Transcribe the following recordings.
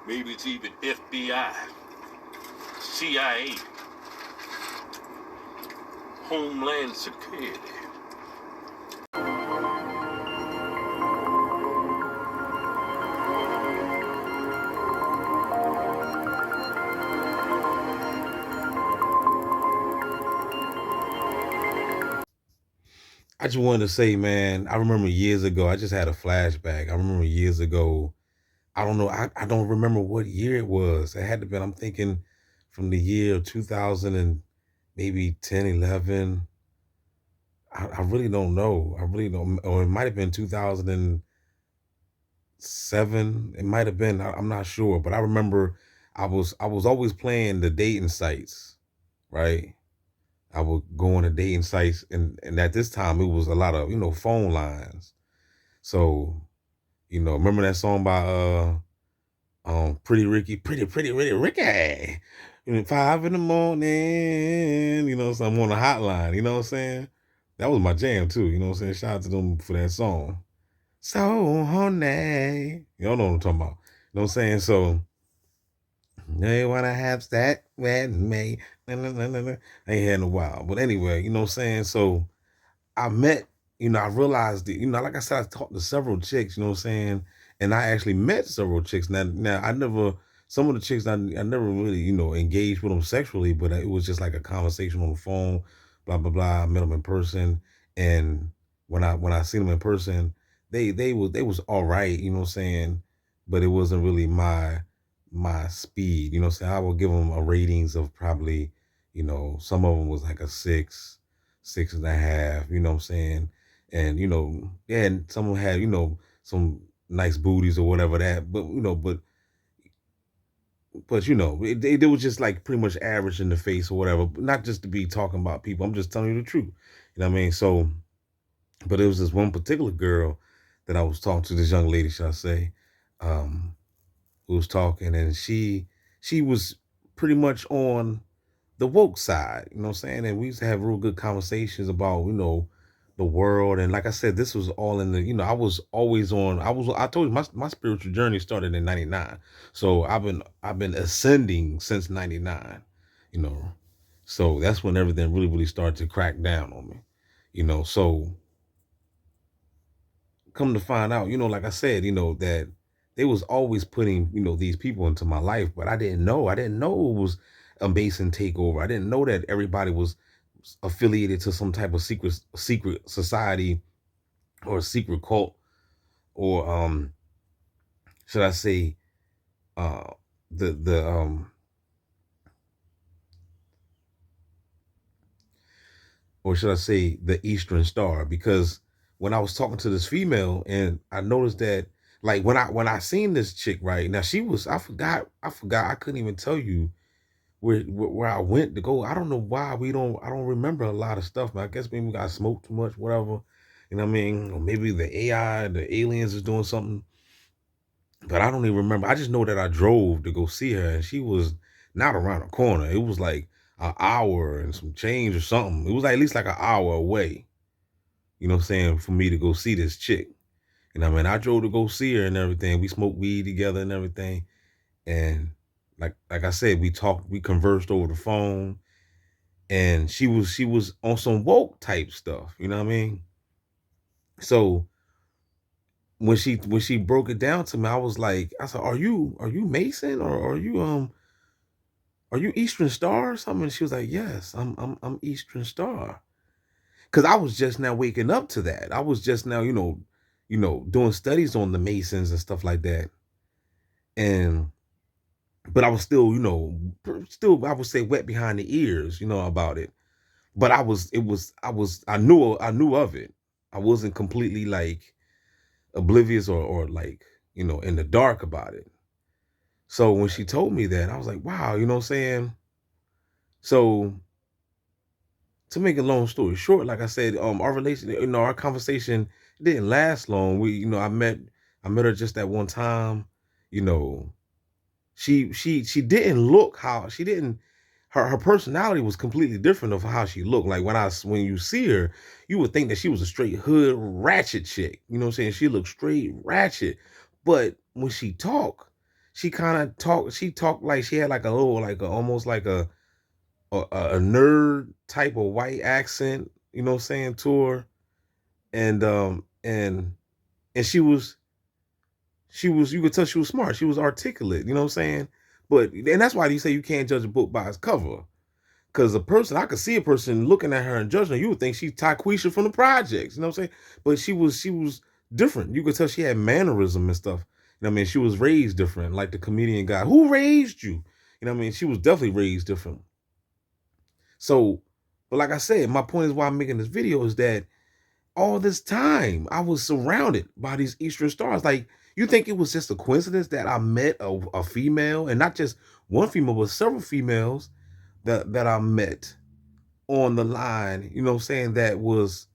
Maybe it's even FBI, CIA, Homeland Security. I just wanted to say, man, I remember years ago, I just had a flashback. I remember years ago, I don't know, I don't remember what year it was. It had to been, I'm thinking from the year of 2000 and maybe 10, 11. I really don't know. I really don't, or it might have been 2007. It might have been, I'm not sure, but I remember I was always playing the dating sites, right? I would go on the dating sites and at this time it was a lot of, phone lines. So, remember that song by Pretty Ricky, pretty Ricky. 5 in the morning, so I'm on the hotline, you know what I'm saying? That was my jam too, you know what I'm saying? Shout out to them for that song. So honey. Y'all know what I'm talking about. You know what I'm saying? So they wanna have that with me. Na, na, na, na, na. I ain't had in a while. But anyway, you know what I'm saying? So I met, I realized that, like I said, I talked to several chicks, you know what I'm saying? And I actually met several chicks. Now I never, some of the chicks, I never really, engaged with them sexually, but it was just like a conversation on the phone, blah, blah, blah. I met them in person. And when I seen them in person, they was all right, you know what I'm saying? But it wasn't really my speed, you know what I'm saying? I would give them a ratings of probably, some of them was like a 6.5, you know what I'm saying? And yeah, and some of them had, some nice booties or whatever that, but they was just like pretty much average in the face or whatever. But not just to be talking about people. I'm just telling you the truth. You know what I mean? So, but it was this one particular girl that I was talking to, this young lady, should I say, um, who was talking, and she was pretty much on the woke side, you know what I'm saying? And we used to have real good conversations about, the world. And like I said, this was all in the, I was always on, I told you my spiritual journey started in 99. So I've been ascending since 99, you know. So that's when everything really, really started to crack down on me, So come to find out, like I said, that they was always putting, these people into my life, but I didn't know. I didn't know it was a Mason takeover. I didn't know that everybody was affiliated to some type of secret society or a secret cult, or should I say uh the or should I say the Eastern Star, because when I was talking to this female and I noticed that, like, when I seen this chick, right now, she was, I couldn't even tell you where I went to go. I don't know why I don't remember a lot of stuff, man. I guess maybe we got smoked too much, whatever. You know what I mean? Or maybe the AI, the aliens is doing something, but I don't even remember. I just know that I drove to go see her, and she was not around the corner. It was like an hour and some change or something. It was like at least like an hour away, you know what I'm saying, for me to go see this chick. You know what I mean? I drove to go see her and everything. We smoked weed together and everything. And like I said, we conversed over the phone, and she was on some woke type stuff, you know what I mean? So when she broke it down to me, I said, Are you Mason, or are you Eastern Star or something? And she was like, Yes, I'm Eastern Star. Cause I was just now waking up to that. I was just now, doing studies on the Masons and stuff like that. And but I was still, still, I would say, wet behind the ears, about it. But I knew of it. I wasn't completely like oblivious, or like, in the dark about it. So when she told me that, I was like, wow, you know what I'm saying? So to make a long story short, like I said, our relation, our conversation didn't last long. I met her just that one time. You know, she didn't look how she didn't. Her personality was completely different of how she looked. Like when you see her, you would think that she was a straight hood ratchet chick. You know what I'm saying? She looked straight ratchet, but when she talked, she kind of talked. She talked like she had like a little, like almost like a nerd type of white accent. You know what I'm saying, to her, and and she was, you could tell she was smart. She was articulate. You know what I'm saying. But and that's why you say you can't judge a book by its cover. Because a person, I could see a person looking at her and judging her, you would think she's Taquisha from the projects. You know what I'm saying? But she was different. You could tell she had mannerism and stuff. You know what I mean? She was raised different, like the comedian guy. Who raised you? You know what I mean? She was definitely raised different. So, but like I said, my point is why I'm making this video is that all this time I was surrounded by these Eastern stars. Like, you think it was just a coincidence that I met a female, and not just one female, but several females that I met on the line, you know what I'm saying, that was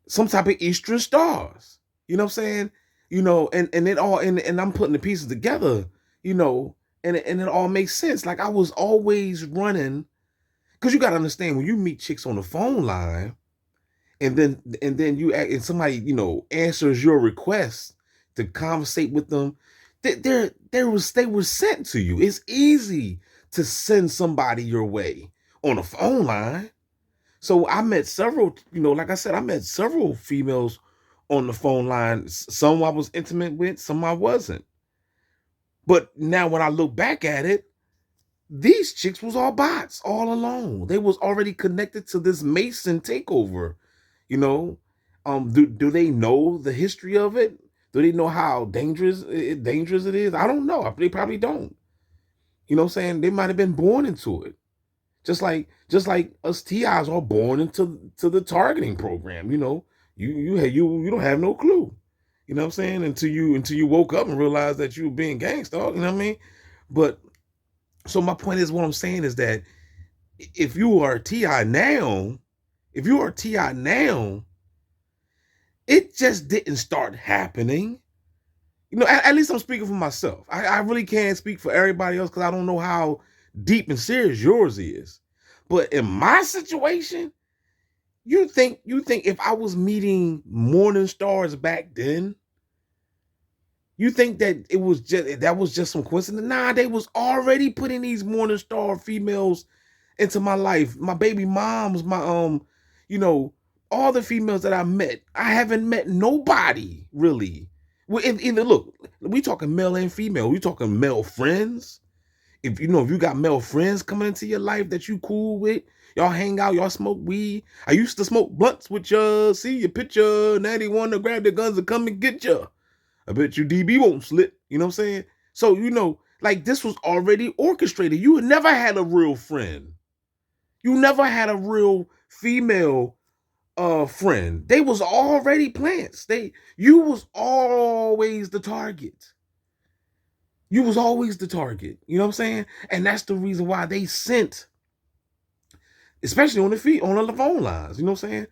some type of Eastern stars. You know what I'm saying? You know, and it all, and I'm putting the pieces together, you know, and it all makes sense. Like, I was always running, because you gotta understand, when you meet chicks on the phone line, and then you act, and somebody, you know, answers your request to conversate with them, they were sent to you. It's easy to send somebody your way on a phone line. So I met several, you know, like I said, I met several females on the phone line. Some I was intimate with, some I wasn't. But now when I look back at it, these chicks was all bots all along. They was already connected to this Mason takeover. You know, do they know the history of it? Do they know how dangerous it is? I don't know. They probably don't. You know what I'm saying? They might have been born into it. Just like us TIs are born into the targeting program. You know, you don't have no clue. You know what I'm saying? Until you woke up and realized that you were being gangster. You know what I mean? But so my point is, what I'm saying is that if you are a TI now, it just didn't start happening. You know, at least I'm speaking for myself. I really can't speak for everybody else because I don't know how deep and serious yours is. But in my situation, you think if I was meeting morning stars back then, you think that was just some coincidence? Nah, they was already putting these morning star females into my life. My baby moms, my you know, all the females that I met. I haven't met nobody really. Either look, we talking male and female. We talking male friends. If you got male friends coming into your life that you cool with, y'all hang out, y'all smoke weed. I used to smoke blunts with you, see your picture, now they want to grab their guns and come and get you. I bet you DB won't slip. You know what I'm saying? So, you know, like, this was already orchestrated. You never had a real friend. You never had a real female friend. They was already plants. You was always the target. You was always the target. You know what I'm saying? And that's the reason why they sent, especially on the phone lines. You know what I'm saying?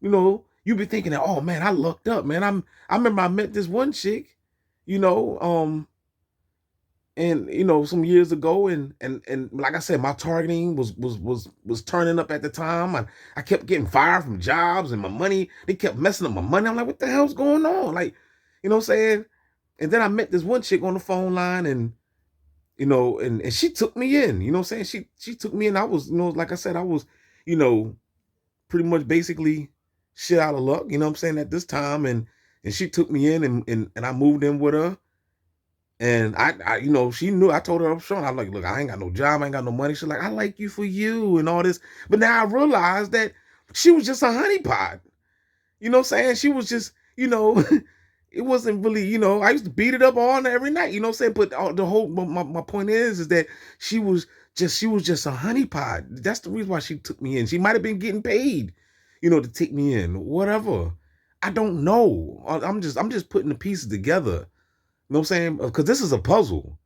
You know, you be thinking that, oh man, I lucked up, man. I remember I met this one chick, you know, and you know, some years ago, and like I said, my targeting was turning up at the time. I kept getting fired from jobs, and my money, they kept messing up my money. I'm like, what the hell's going on? Like, you know what I'm saying? And then I met this one chick on the phone line, and you know, and she took me in. You know what I'm saying? She took me in. I was, you know, like I said, I was, you know, pretty much basically shit out of luck. You know what I'm saying, at this time, and she took me in, and I moved in with her. And I, you know, she knew. I told her up front. I'm like, look, I ain't got no job, I ain't got no money. She's like, I like you for you and all this. But now I realized that she was just a honeypot. You know what I'm saying? She was just, you know, it wasn't really, you know, I used to beat it up on her every night. You know what I'm saying? But the whole, my point is that she was just a honeypot. That's the reason why she took me in. She might have been getting paid, you know, to take me in, whatever. I don't know. I'm just putting the pieces together. You know what I'm saying? Because this is a puzzle.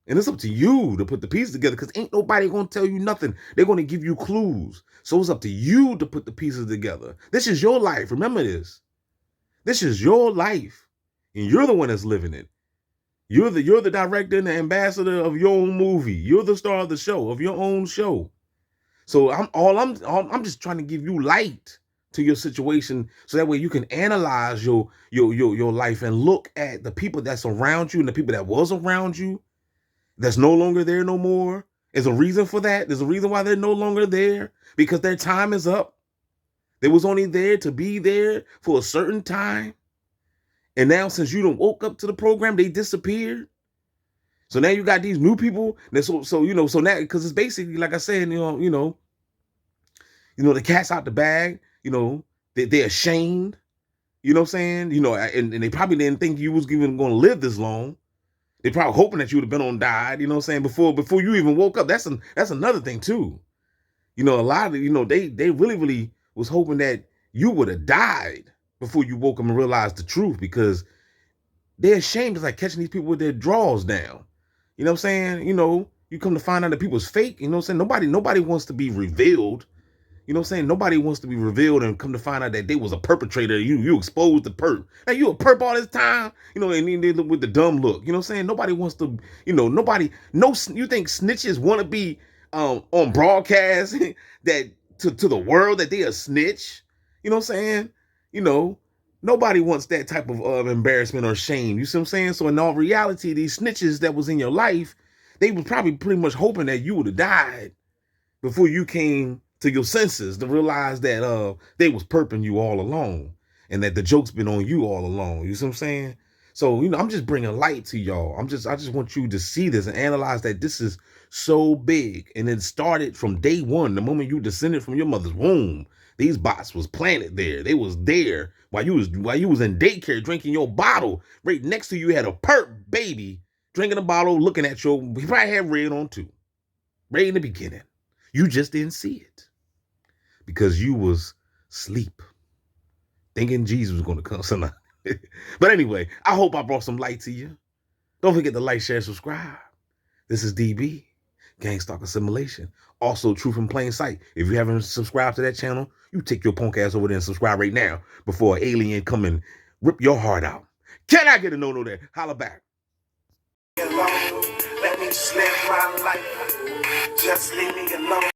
And it's up to you to put the pieces together, because ain't nobody going to tell you nothing. They're going to give you clues. So it's up to you to put the pieces together. This is your life. Remember this. This is your life. And you're the one that's living it. You're the director and the ambassador of your own movie. You're the star of the show, of your own show. So I'm just trying to give you light to your situation, so that way you can analyze your life and look at the people that's around you and the people that was around you that's no longer there no more. There's a reason for that. There's a reason why they're no longer there, because their time is up. They was only there to be there for a certain time. And now, since you don't woke up to the program, they disappeared. So now you got these new people. So now, because it's basically, like I said, the cat's out the bag. They're ashamed. You know what I'm saying? And they probably didn't think you was even going to live this long. They probably hoping that you would have been on died. You know what I'm saying? Before you even woke up. That's another thing too. A lot of they really was hoping that you would have died before you woke up and realized the truth, because they're ashamed. It's like catching these people with their drawers down. You know what I'm saying? You come to find out that people's fake. You know what I'm saying? Nobody wants to be revealed. You know what I'm saying? Nobody wants to be revealed and come to find out that they was a perpetrator. You exposed the perp. Hey, you a perp all this time? And then they look with the dumb look. You know what I'm saying? Nobody wants to, you think snitches want to be on broadcast that to the world that they a snitch? You know what I'm saying? Nobody wants that type of embarrassment or shame. You see what I'm saying? So in all reality, these snitches that was in your life, they were probably pretty much hoping that you would have died before you came to your senses to realize that they was perping you all along, and that the joke's been on you all along. You see what I'm saying? So, I'm just bringing light to y'all. I just want you to see this and analyze that this is so big. And it started from day one, the moment you descended from your mother's womb. These bots was planted there. They was there while you was in daycare drinking your bottle. Right next to you had a perp baby drinking a bottle, looking at he probably had red on too. Right in the beginning. You just didn't see it because you was asleep, thinking Jesus was going to come tonight. But anyway, I hope I brought some light to you. Don't forget to like, share, subscribe. This is DB, Gang Stalk Assimilation. Also, Truth in Plain Sight. If you haven't subscribed to that channel, you take your punk ass over there and subscribe right now before an alien come and rip your heart out. Can I get a no-no there? Holla back. Let me just live my life. Just leave me alone.